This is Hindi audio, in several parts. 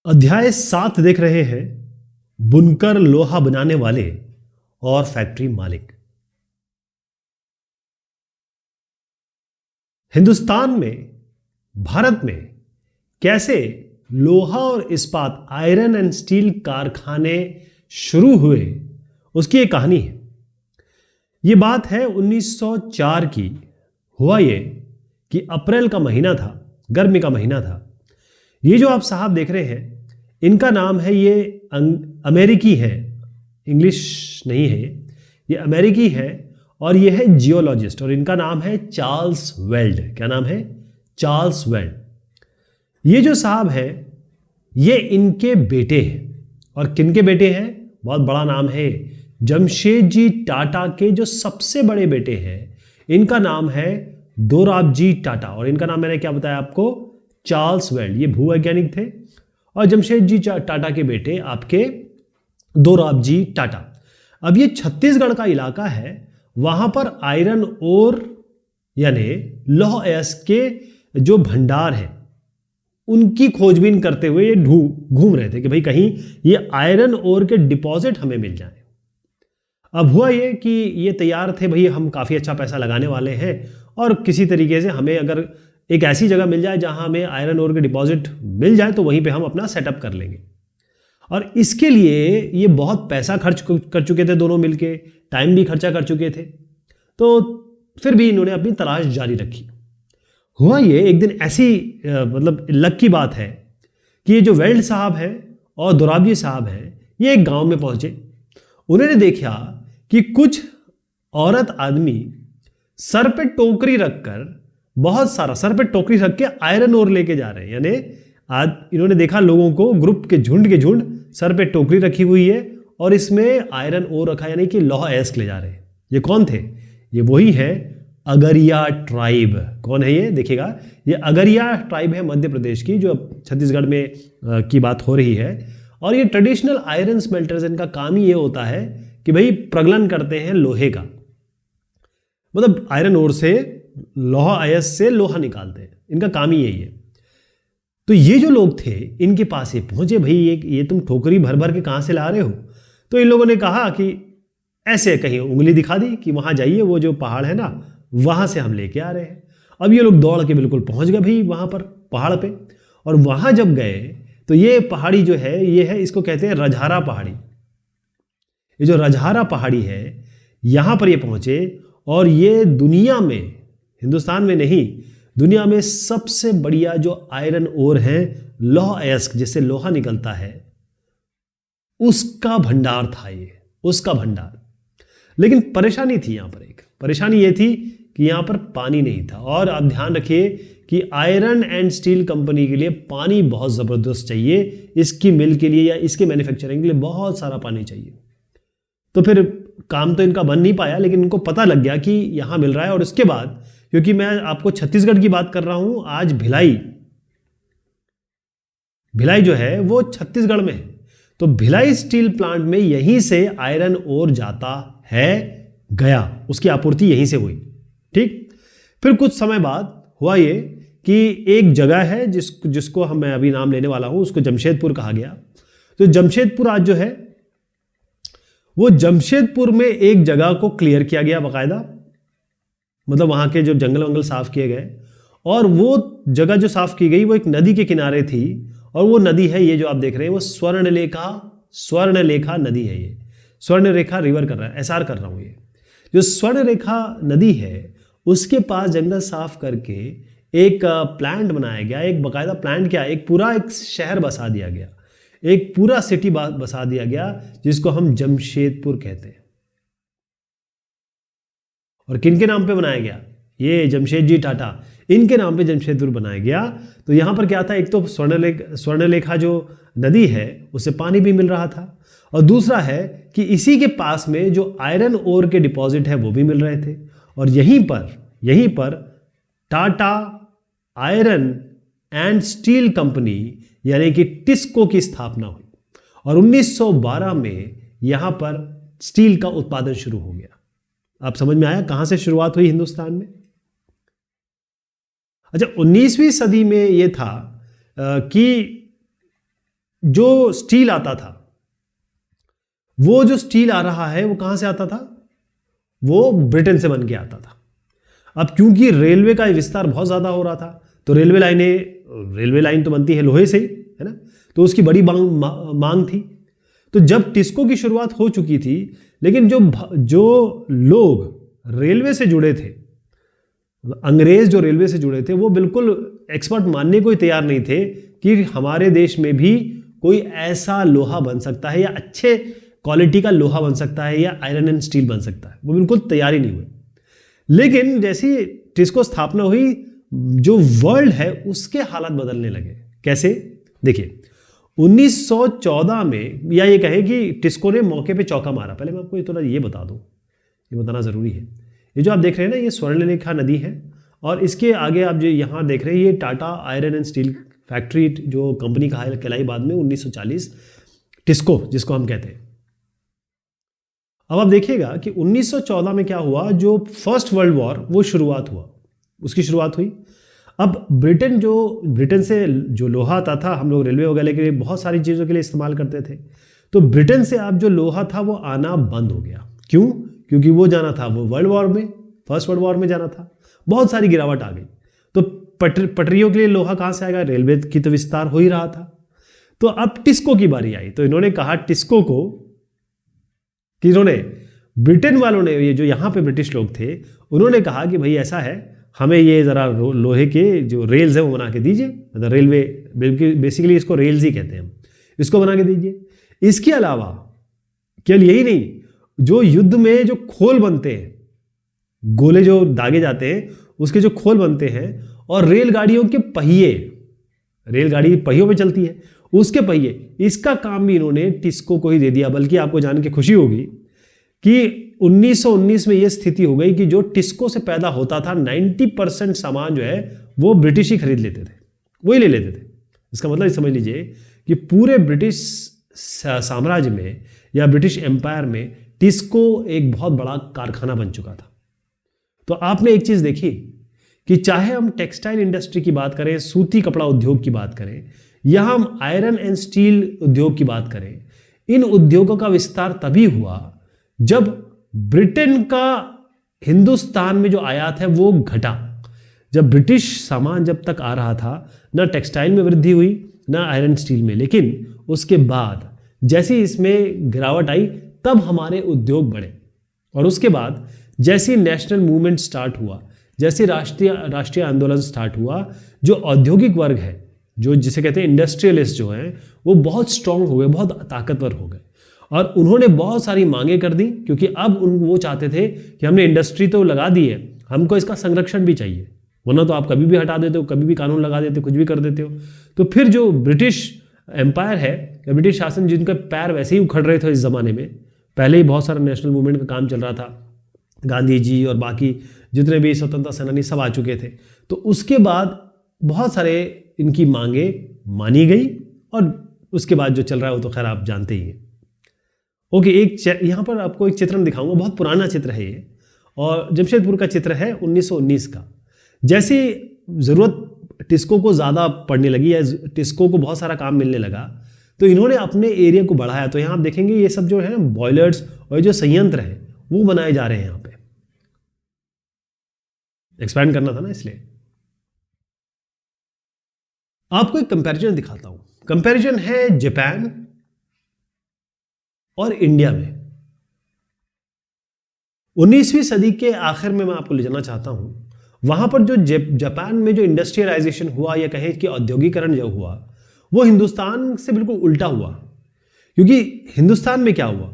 अध्याय 7 देख रहे हैं, बुनकर, लोहा बनाने वाले और फैक्ट्री मालिक। हिंदुस्तान में, भारत में कैसे लोहा और इस्पात, आयरन एंड स्टील कारखाने शुरू हुए, उसकी एक कहानी है। यह बात है 1904 की। हुआ ये कि अप्रैल का महीना था, गर्मी का महीना था। ये जो आप साहब देख रहे हैं, इनका नाम है, ये अमेरिकी है, इंग्लिश नहीं है, ये अमेरिकी है और ये है जियोलॉजिस्ट, और इनका नाम है चार्ल्स वेल्ड। क्या नाम है? Charles weld. ये जो साहब है, ये इनके बेटे हैं। और किनके बेटे हैं? बहुत बड़ा नाम है, जमशेदजी टाटा के जो सबसे बड़े बेटे हैं, इनका नाम है दोराबजी टाटा, और इनका नाम मैंने क्या बताया आपको? Charles weld. ये भूवैज्ञानिक थे। और जमशेदजी टाटा के बेटे आपके दोराबजी टाटा। अब ये छत्तीसगढ़ का इलाका है, वहां पर आयरन ओर यानी लौह अयस्क के जो भंडार है, उनकी खोजबीन करते हुए ये घूम रहे थे कि भाई कहीं ये आयरन ओर के डिपॉजिट हमें मिल जाए। अब हुआ ये कि ये तैयार थे, भाई हम काफ़ी अच्छा पैसा लगाने वाले हैं और किसी तरीके से हमें अगर एक ऐसी जगह मिल जाए जहां हमें आयरन ओर के डिपॉजिट मिल जाए तो वहीं पे हम अपना सेटअप कर लेंगे। और इसके लिए ये बहुत पैसा खर्च कर चुके थे, दोनों मिलके टाइम भी खर्चा कर चुके थे। तो फिर भी इन्होंने अपनी तलाश जारी रखी। हुआ ये, एक दिन ऐसी मतलब लक की बात है कि ये जो वेल्ड साहब हैं और दोराबजी साहब हैं, ये एक गांव में पहुंचे। उन्होंने देखा कि कुछ औरत आदमी सर पे टोकरी रखकर, बहुत सारा सर पे टोकरी रख के आयरन ओर लेके जा रहे हैं। यानी आज इन्होंने देखा लोगों को, ग्रुप के झुंड सर पे टोकरी रखी हुई है और इसमें आयरन ओर रखा, यानी कि लौह अयस्क ले जा रहे हैं। ये कौन थे? ये वही है अगरिया ट्राइब। कौन है ये? देखिएगा, ये अगरिया ट्राइब है मध्य प्रदेश की, जो छत्तीसगढ़ में की बात हो रही है। और ये ट्रेडिशनल आयरन स्मेल्टर्स, इनका काम ही ये होता है कि भाई प्रगलन करते हैं लोहे का, मतलब आयरन ओर से, लोहा अयस्क से लोहा निकालते हैं, इनका काम ही यही है। तो ये जो लोग थे, इनके पास ये पहुंचे, भाई ये तुम ठोकरी भर भर के कहां से ला रहे हो? तो इन लोगों ने कहा कि ऐसे कहीं उंगली दिखा दी कि वहां जाइए, वो जो पहाड़ है ना, वहां से हम लेके आ रहे हैं। अब ये लोग दौड़ के बिल्कुल पहुंच गए भाई वहां पर पहाड़ पे। और वहां जब गए तो ये पहाड़ी जो है, ये है, इसको कहते हैं रजहारा पहाड़ी। ये जो रजहारा पहाड़ी है, यहां पर ये पहुंचे और ये दुनिया में, हिंदुस्तान में नहीं, दुनिया में सबसे बढ़िया जो आयरन ओर है, लौह अयस्क जिससे लोहा निकलता है, उसका भंडार था ये, उसका भंडार। लेकिन परेशानी थी, यहां पर एक परेशानी ये थी कि यहां पर पानी नहीं था। और आप ध्यान रखिए कि आयरन एंड स्टील कंपनी के लिए पानी बहुत जबरदस्त चाहिए, इसकी मिल के लिए या इसके मैन्युफैक्चरिंग के लिए बहुत सारा पानी चाहिए। तो फिर काम तो इनका बन नहीं पाया, लेकिन इनको पता लग गया कि यहां मिल रहा है। और उसके बाद, क्योंकि मैं आपको छत्तीसगढ़ की बात कर रहा हूं आज, भिलाई जो है वो छत्तीसगढ़ में है, तो भिलाई स्टील प्लांट में यहीं से आयरन ओर जाता है, गया, उसकी आपूर्ति यहीं से हुई। ठीक। फिर कुछ समय बाद हुआ ये कि एक जगह है जिसको मैं अभी नाम लेने वाला हूं, उसको जमशेदपुर कहा गया। तो जमशेदपुर आज जो है, वो जमशेदपुर में एक जगह को क्लियर किया गया बाकायदा, मतलब वहां के जो जंगल वंगल साफ किए गए। और वो जगह जो साफ की गई वो एक नदी के किनारे थी, और वो नदी है, ये जो आप देख रहे हैं, वो स्वर्णलेखा नदी है। ये स्वर्णरेखा रिवर कर रहा है, एसआर कर रहा हूं। ये जो स्वर्णरेखा नदी है, उसके पास जंगल साफ करके एक प्लांट बनाया गया, एक बाकायदा प्लांट, क्या, एक पूरा एक शहर बसा दिया गया, एक पूरा सिटी बसा दिया गया, जिसको हम जमशेदपुर कहते हैं। और किनके नाम पे बनाया गया? ये जमशेदजी टाटा, इनके नाम पे जमशेदपुर बनाया गया। तो यहां पर क्या था, एक तो स्वर्णलेखा जो नदी है, उससे पानी भी मिल रहा था, और दूसरा है कि इसी के पास में जो आयरन ओर के डिपॉजिट है वो भी मिल रहे थे। और यहीं पर Tata iron and steel company यानी कि टिस्को की स्थापना हुई, और 1912 में यहां पर स्टील का उत्पादन शुरू हो गया। आप समझ में आया कहां से शुरुआत हुई हिंदुस्तान में? अच्छा, 19वीं सदी में यह था कि जो स्टील आता था, वो जो स्टील आ रहा है वो कहां से आता था? वो ब्रिटेन से बन के आता था। अब क्योंकि रेलवे का विस्तार बहुत ज्यादा हो रहा था, तो रेलवे लाइन तो बनती है लोहे से ही, है ना, तो उसकी बड़ी मांग थी। तो जब टिस्को की शुरुआत हो चुकी थी, लेकिन जो लोग रेलवे से जुड़े थे, अंग्रेज जो रेलवे से जुड़े थे, वो बिल्कुल एक्सपर्ट मानने को ही तैयार नहीं थे कि हमारे देश में भी कोई ऐसा लोहा बन सकता है या अच्छे क्वालिटी का लोहा बन सकता है या आयरन एंड स्टील बन सकता है। वो बिल्कुल तैयार ही नहीं हुए। लेकिन जैसी टिस्को स्थापना हुई, जो वर्ल्ड है उसके हालात बदलने लगे। कैसे? देखिए, 1914 में, या ये कहें कि टिस्को ने मौके पे चौका मारा। पहले मैं आपको ये थोड़ा ये बता दूं, ये बताना जरूरी है। ये जो आप देख रहे हैं ना, ये स्वर्णरेखा नदी है, और इसके आगे आप जो यहाँ देख रहे हैं, ये Tata iron and steel factory, जो कंपनी कहलाई बाद में 1940, टिस्को जिसको हम कहते हैं। अब आप देखिएगा कि 1914 में क्या हुआ, जो फर्स्ट वर्ल्ड वॉर वो शुरुआत हुआ, उसकी शुरुआत हुई। अब ब्रिटेन से जो लोहा आता था, हम लोग रेलवे वगैरह के लिए बहुत सारी चीज़ों के लिए इस्तेमाल करते थे, तो ब्रिटेन से अब जो लोहा था वो आना बंद हो गया। क्यों? क्योंकि वो जाना था वो फर्स्ट वर्ल्ड वॉर में जाना था, बहुत सारी गिरावट आ गई। तो पटरियों के लिए लोहा कहाँ से आएगा? रेलवे की तो विस्तार हो ही रहा था। तो अब टिस्को की बारी आई, तो इन्होंने कहा टिस्को को, कि इन्होंने, ब्रिटेन वालों ने, ये जो यहाँ पे ब्रिटिश लोग थे, उन्होंने कहा कि भाई ऐसा है, हमें ये ज़रा लोहे के जो रेल्स है वो बना के दीजिए। मतलब रेलवे, बेसिकली इसको रेल्स ही कहते हैं हम, इसको बना के दीजिए। इसके अलावा केवल यही नहीं, जो युद्ध में जो खोल बनते हैं, गोले जो दागे जाते हैं, उसके जो खोल बनते हैं, और रेलगाड़ियों के पहिए, रेलगाड़ी पहियों पे चलती है, उसके पहिए, इसका काम भी इन्होंने टिस्को को ही दे दिया। बल्कि आपको जान के खुशी होगी कि 1919 में यह स्थिति हो गई कि जो टिस्को से पैदा होता था, 90% सामान जो है वो ब्रिटिश ही खरीद लेते थे, वही ले लेते थे। इसका मतलब समझ लीजिए कि पूरे ब्रिटिश साम्राज्य में या ब्रिटिश एम्पायर में टिस्को एक बहुत बड़ा कारखाना बन चुका था। तो आपने एक चीज देखी कि चाहे हम टेक्सटाइल इंडस्ट्री की बात करें, सूती कपड़ा उद्योग की बात करें, या हम आयरन एंड स्टील उद्योग की बात करें, इन उद्योगों का विस्तार तभी हुआ जब ब्रिटेन का हिंदुस्तान में जो आयात है वो घटा। जब ब्रिटिश सामान जब तक आ रहा था, ना टेक्सटाइल में वृद्धि हुई, ना आयरन स्टील में, लेकिन उसके बाद जैसे इसमें गिरावट आई, तब हमारे उद्योग बढ़े। और उसके बाद जैसे नेशनल मूवमेंट स्टार्ट हुआ, जैसे राष्ट्रीय आंदोलन स्टार्ट हुआ, जो औद्योगिक वर्ग है, जो जिसे कहते हैं इंडस्ट्रियलिस्ट जो हैं, वो बहुत स्ट्रांग हो गए, बहुत ताकतवर हो गए, और उन्होंने बहुत सारी मांगें कर दी। क्योंकि अब वो चाहते थे कि हमने इंडस्ट्री तो लगा दी है, हमको इसका संरक्षण भी चाहिए, वरना तो आप कभी भी हटा देते हो, कभी भी कानून लगा देते हो, कुछ भी कर देते हो। तो फिर जो ब्रिटिश एम्पायर है या ब्रिटिश शासन, जिनके पैर वैसे ही उखड़ रहे थे इस जमाने में, पहले ही बहुत सारा नेशनल मूवमेंट का काम चल रहा था, गांधी जी और बाकी जितने भी स्वतंत्रता सेनानी सब आ चुके थे, तो उसके बाद बहुत सारे इनकी मांगे मानी गई, और उसके बाद जो चल रहा है वो तो खैर आप जानते ही हैं। ओके, यहाँ पर आपको एक चित्रण दिखाऊंगा, बहुत पुराना चित्र है ये, और जमशेदपुर का चित्र है 1919 का। जैसे ज़रूरत टिस्को को ज़्यादा पड़ने लगी, या टिस्को को बहुत सारा काम मिलने लगा, तो इन्होंने अपने एरिया को बढ़ाया। तो यहाँ आप देखेंगे ये सब जो है ना, बॉयलर्स और जो संयंत्र हैं वो बनाए जा रहे हैं। यहाँ पे एक्सपैंड करना था ना, इसलिए आपको एक कंपैरिजन दिखाता हूं। कंपैरिजन है जापान और इंडिया में। 19वीं सदी के आखिर में मैं आपको ले जाना चाहता हूं। वहां पर जो जापान में जो इंडस्ट्रियलाइजेशन हुआ, या कहें कि औद्योगिकरण जो हुआ, वो हिंदुस्तान से बिल्कुल उल्टा हुआ। क्योंकि हिंदुस्तान में क्या हुआ,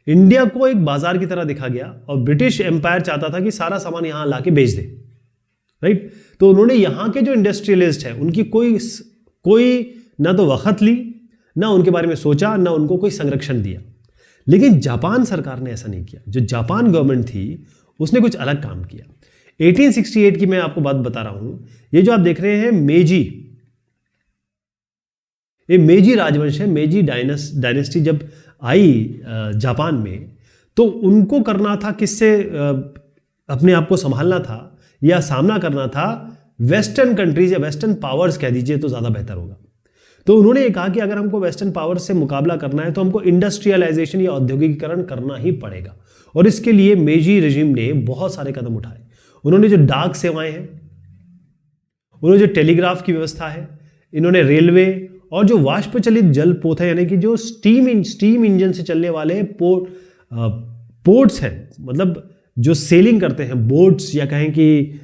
इंडिया को एक बाजार की तरह दिखा गया, और ब्रिटिश एम्पायर चाहता था कि सारा सामान यहां लाके बेच दे, राइट। तो उन्होंने यहां के जो इंडस्ट्रियलिस्ट है, उनकी कोई ना तो वक्त ली, ना उनके बारे में सोचा, ना उनको कोई संरक्षण दिया। लेकिन जापान सरकार ने ऐसा नहीं किया। जो जापान गवर्नमेंट थी उसने कुछ अलग काम किया। 1868 की मैं आपको बात बता रहा हूं। ये जो आप देख रहे हैं मेजी, ये मेजी राजवंश है। मेजी डायनेस्टी जब आई जापान में, तो उनको करना था किससे, अपने आप को संभालना था या सामना करना था वेस्टर्न कंट्रीज या वेस्टर्न पावर्स कह दीजिए तो ज्यादा बेहतर होगा। तो उन्होंने ये कहा कि अगर हमको वेस्टर्न पावर से मुकाबला करना है तो हमको इंडस्ट्रियलाइजेशन या औद्योगिकीकरण करना ही पड़ेगा। और इसके लिए मेजी रेजिम ने बहुत सारे कदम उठाए। उन्होंने जो डाक सेवाएं हैं, उन्होंने जो टेलीग्राफ की व्यवस्था है, इन्होंने रेलवे और जो वाष्प चलित जल पोत है, यानी कि जो स्टीम इंजन से चलने वाले पोर्ट्स हैं, मतलब जो सेलिंग करते हैं बोट्स, या कहें कि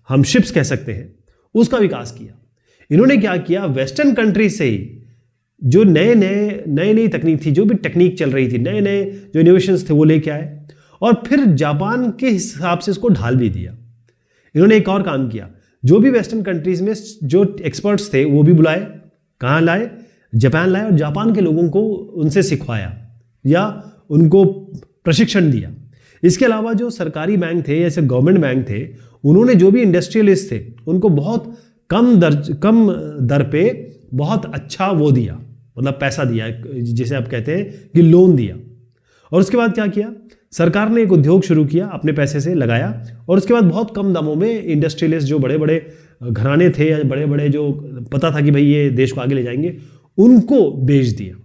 हम शिप्स कह सकते हैं, उसका विकास किया। इन्होंने क्या किया, वेस्टर्न कंट्री से ही जो नई तकनीक थी, जो भी टेक्निक चल रही थी, नए नए जो इनोवेशंस थे वो लेके आए और फिर जापान के हिसाब से इसको ढाल भी दिया। इन्होंने एक और काम किया, जो भी वेस्टर्न कंट्रीज में जो एक्सपर्ट्स थे वो भी बुलाए, कहाँ लाए, जापान लाए, और जापान के लोगों को उनसे सिखवाया या उनको प्रशिक्षण दिया। इसके अलावा जो सरकारी बैंक थे, जैसे गवर्नमेंट बैंक थे, उन्होंने जो भी इंडस्ट्रियलिस्ट थे उनको बहुत कम दर पे बहुत अच्छा वो दिया, मतलब पैसा दिया, जिसे आप कहते हैं कि लोन दिया। और उसके बाद क्या किया, सरकार ने एक उद्योग शुरू किया, अपने पैसे से लगाया, और उसके बाद बहुत कम दामों में इंडस्ट्रियलिस्ट, जो बड़े बड़े घराने थे या बड़े बड़े जो पता था कि भाई ये देश को आगे ले जाएंगे, उनको बेच दिया।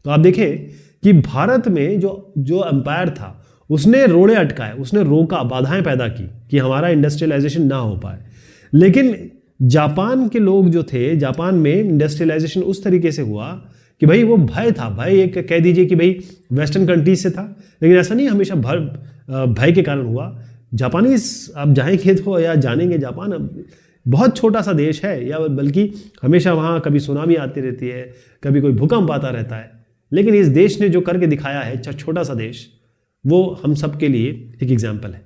तो आप देखें कि भारत में जो एम्पायर था उसने रोड़े अटकाए, उसने रोका, बाधाएं पैदा की कि हमारा इंडस्ट्रियलाइजेशन ना हो पाए। लेकिन जापान के लोग जो थे, जापान में इंडस्ट्रियलाइजेशन उस तरीके से हुआ कि भाई वो भय था, भय एक कह दीजिए कि भाई वेस्टर्न कंट्रीज से था, लेकिन ऐसा नहीं हमेशा भय के कारण हुआ। जापानीज, आप जाएंगे तो या जानेंगे, जापान बहुत छोटा सा देश है, या बल्कि हमेशा वहाँ कभी सुनामी आती रहती है, कभी कोई भूकंप आता रहता है, लेकिन इस देश ने जो करके दिखाया है, छोटा सा देश, वो हम सब के लिए एक एग्जाम्पल है।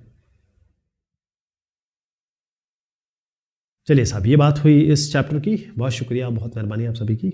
चलिए साहब, ये बात हुई इस चैप्टर की। बहुत शुक्रिया, बहुत मेहरबानी आप सभी की।